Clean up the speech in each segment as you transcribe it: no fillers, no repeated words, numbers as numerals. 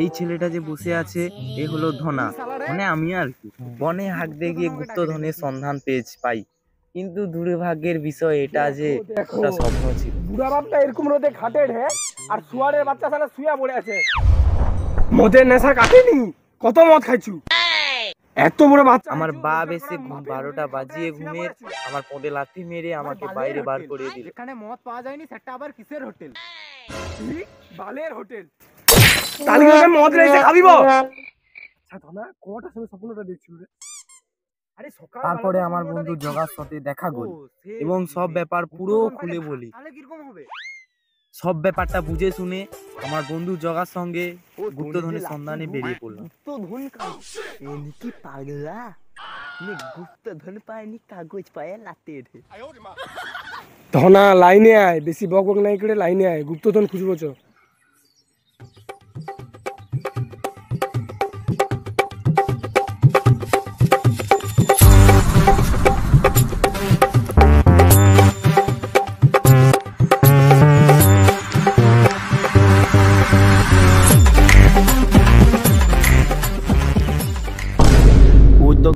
এই ছেলেটা যে বসে আছে এ হলো ধনা, মানে আমি আর কি। বনে হাঁকতে গিয়ে গুপ্তধনের সন্ধান পাই, কিন্তু দুর্ভাগ্যের বিষয় এটা যে ওটা স্বপ্ন ছিল। বুড়া বাপটা এরকম রোদে খাটে ঢে, আর শুয়ারের বাচ্চা সালা শুয়া পড়ে আছে। মদের নেশা কাটেনি, কত মদ খাইছু? এত বড় বাচ্চা আমার বাপ এসে 12টা বাজিয়ে ঘুমের আমার পদে লাথি মেরে আমাকে বাইরে বার করে দিল। এখানে মদ পাওয়া যায়নি, সেটা আবার কিসের হোটেল? বালের হোটেল। তাহলে কি মদ রেখে খাবিব? আচ্ছা না, কোটার সময় স্বপ্নটা দেখছিল রে। আরে সকাল তারপরে আমার বন্ধু জগার সাথে দেখা করি এবং সব ব্যাপার পুরো খুলে বলি। তাহলে কিরকম হবে? সব ব্যাপারটা বুঝে শুনে আমার বন্ধু জগার সঙ্গে গুপ্তধনের সন্ধানে বেরিয়ে পড়লাম। গুপ্তধন কি পাগলা? গুপ্তধন পায়নি, কাগজ পায় লাতে রে। ধনা লাইনে আয়, বেশি বক বক নাই করে লাইনে আয়, গুপ্তধন খুঁজবো চ।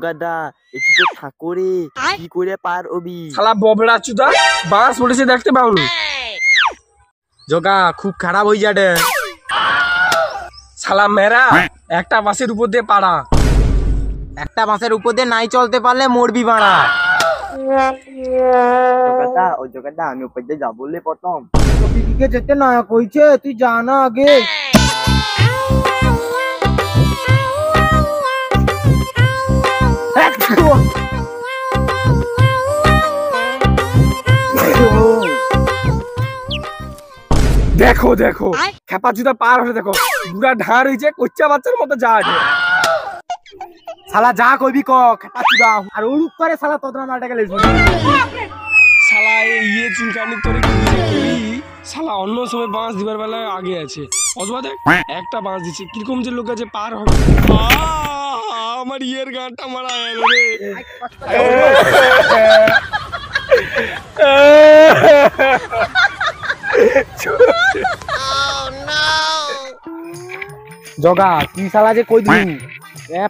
গাদা এদিকে ঠাকুরে কি করে পার হবি? শালা ববড়া চুদা, বাস পড়েছে দেখতে পাওনি? জগা খুব খারাপ হয়ে যাবে। শালা মেরা একটা বাসের উপর দিয়ে পাড়া, একটা বাসের উপর দিয়ে নাই চলতে পারলে মরবি বাড়া। জগাদা ও জগাদা, আমি উপর দিয়ে যাবো বলে প্রথম দিদিকে যেতে না কইছে, তুই জানা আগে। দেখো দেখো খেপা চুদা পার হয়ে দেখো, বুড়া ঢাড় হয়েছে কোচ্চা বাচ্চার মতো যা আছে। শালা যা কইবি ক, খেপা চুদা আর উড়ুক করে শালা তোদরা মালটা গেলে। শালা ইয়ে চুলকানি তোরে কি করি? শালা অন্য সময় বাঁশ দিবার বেলায় আগে আছে, অথবা দেখ একটা বাঁশ দিচ্ছে কিরকম যে লোক আছে পার হবে। আমার ইয়ের গানটা মারা গেল রে। জগা তুই শালা যে কই দিবি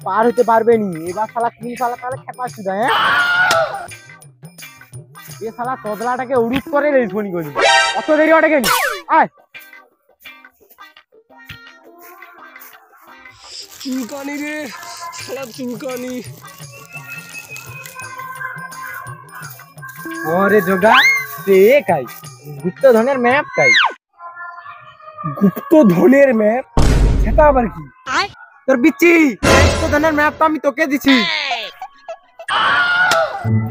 পার হতে পারবে নি, এবার শালা তুই শালা তাহলে খেপা চুদা। এ শালা তোদলাটাকে উড়ুক করে রে ফোন করি, অত দেরি ওটা কেন? আয় চুলকানি রে শালা চুলকানি। ওরে জগা তে কাই গুপ্তধনের ম্যাপ কাই? গুপ্তধনের ম্যাপ সেটা আবার কি? তোর বিচ্ছি, গুপ্তধনের ম্যাপ তো আমি তোকে দিছি।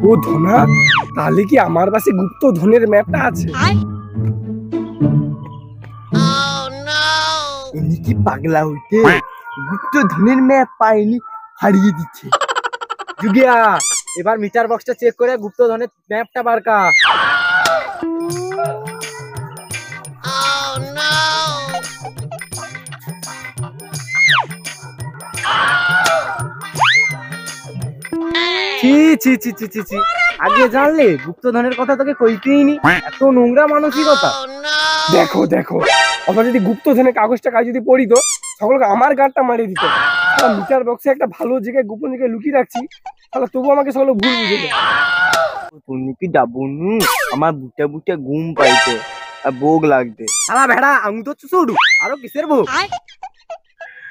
ও ধনা, তাহলে কি আমার কাছে গুপ্তধনের ম্যাপটা আছে? এমনি কি পাগলা হইতে গুপ্তধনের ম্যাপ পাইনি, হারিয়ে দিচ্ছে। যুগিয়া এবার মিটার বক্সটা চেক করে গুপ্তধনের ম্যাপটা বার কর। ছি ছি ছি ছি ছি ছি, আগে জানলে গুপ্তধনের কথা তোকে কইতেই নি, এত নোংরা মানসিকতা। দেখো দেখো, অথবা যদি গুপ্তধনের কাগজটা কাজ যদি পড়ি তো সকলকে আমার গাঁটটা মারিয়ে দিত। মিটার বক্সে একটা ভালো জায়গায় গোপন জায়গায় লুকিয়ে রাখছি, তাহলে তবু আমাকে সকল ভুল বুঝে দেয়। তুমি কি ডাবনু? আমার বুটে বুটে ঘুম পাইছে আর ভোগ লাগবে। আলা ভেড়া আমি তো চুষুডু, আরো কিসের ভোগ?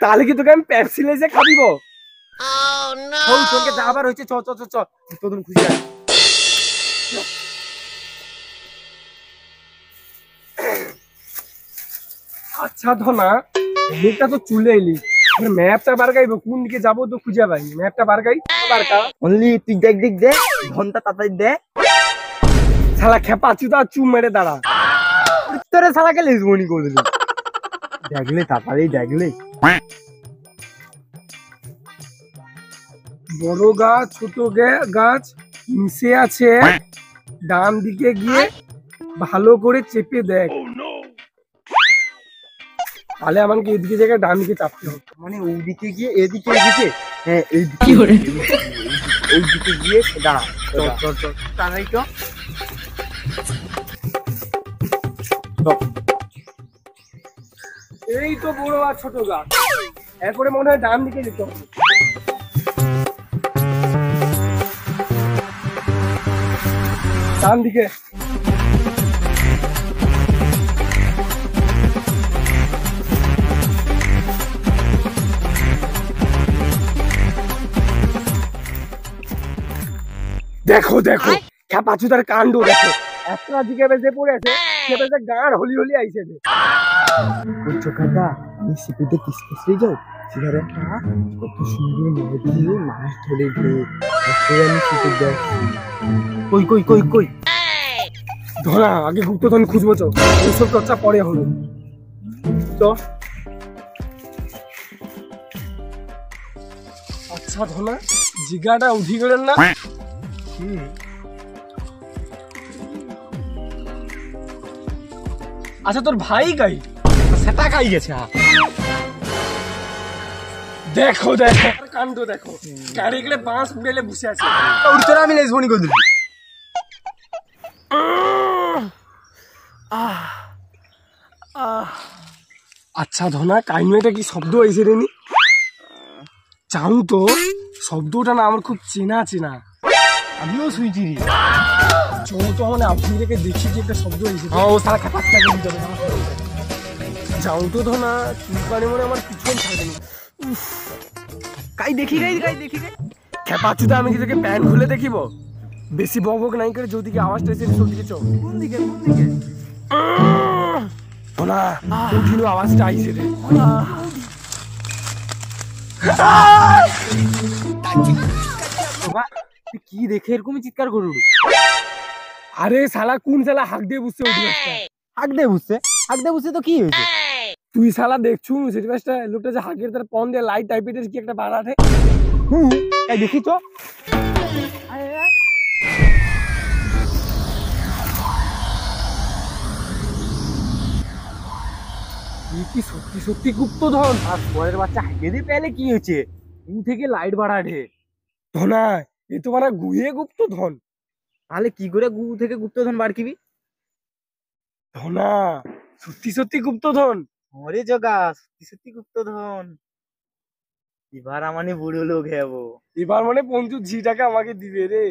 তাহলে কি তোকে আমি পেপসি লেজে খাবিব? ওই তোকে যাবার হইছে, চ চ চ চ গুপ্তধন খুঁজে আয়। আচ্ছা ধনা, মুখটা তো চুলে এলি, ম্যাপটা বার গাইব কোন দিকে যাবো তো খুঁজে পাই, ম্যাপটা বার গাই। অনলি তুই দেখ দেখ দে, ঘন্টা তাড়াতাড়ি দে। শালা খেপা চুদা চুপ মেরে দাঁড়া। তোরে শালাকে লিসবনি করে দিলি। দেখলে তাড়াতাড়ি দেখলে। বড় গাছ ছোট গাছ মিশে আছে, ডান দিকে গিয়ে ভালো করে চেপে দেখ, তাহলে আমাকে এদিকে জায়গায় ডান দিকে চাপতে হবে। মানে ওইদিকে গিয়ে এদিকে এদিকে, হ্যাঁ এইদিকে ওইদিকে গিয়ে দাঁড়া। চল চল চল তাড়াতাড়ি তো। এই তো বড় আর ছোট গাছ, এরপরে মনে হয় ডান দিকে যেতে হবে। ডান দিকে। দেখো দেখো খ্যাপাচুদার কাণ্ড দেখো, একটা দিকে বেঁচে পড়ে আছে, সে বেঁচে গাঁর হলি হলি আইছে। বুঝছো কাকা, আমি সিপিতে কিস করতে যাও, সেখানে কত সুন্দর নদী, মাছ ধরে ঢেউ, আমি সিপে দেখছি। কই কই কই কই ধরা আগে গুপ্তধন খুঁজবো, চো এইসব চর্চা পরে হলো। চ। আচ্ছা ধনা, জিগাটা উঠি গেলেন না? আচ্ছা তোর ভাই গাই সেটা খাই গেছে। দেখো দেখো কাণ্ড দেখো, গাড়ি গেলে বাঁশ উড়েলে বসে আছে। তোরা আমি লেসবনি করে দিলি। আচ্ছা ধনা, কাইনুটা কি শব্দ হয়েছে রেনি? চাউ তো, শব্দটা না আমার খুব চেনা চেনা, আমিও শুনছি রে। চৌ তো মানে আপনি দেখে দেখি কি একটা শব্দ হয়েছে। ও সারা খাপাচ্ছা করে দিতে হবে। যাও তো ধনা, চুলকানি মনে আমার পিছন থাকেনি। কাই দেখি গাই গাই দেখি গাই। খেপাচুদা, আমি কি তোকে প্যান্ট খুলে দেখিব? বেশি বকবক নাই করে যদিকে আওয়াজটা এসে সব দিকে চো। কোন দিকে কোন দিকে? ধনা কঠিন আওয়াজটা আইছে রে। বাবা তুই কি দেখে এরকমই চিৎকার করলু? আরে শালা কোন শালা হাক দিয়ে বুঝতে উঠি? হাক দে বুঝছে তো কি হয়েছে? তুই শালা দেখছু সেটা লোকটা যে হাগের তার পন দিয়ে লাইট টাইপের কি একটা বাড়াতে। এই দেখি তো। কি সত্যি সত্যি গুপ্তধন? আর পরের বাচ্চা হাঁকে দিয়ে পেলে কি হয়েছে? থেকে লাইট বাড়াঠে। ধনা এ তো মানে গুয়ে গুপ্তধন। তাহলে কি করে থেকে গুপ্তধন বার কিবি? ধনা সত্যি সত্যি গুপ্তধন। ওরে জগা, সত্যি গুপ্তধন। এবার আমানে বুড়ো লোক হবো। এবার মানে পঞ্চু ঝি টাকা আমাকে দিবে রে।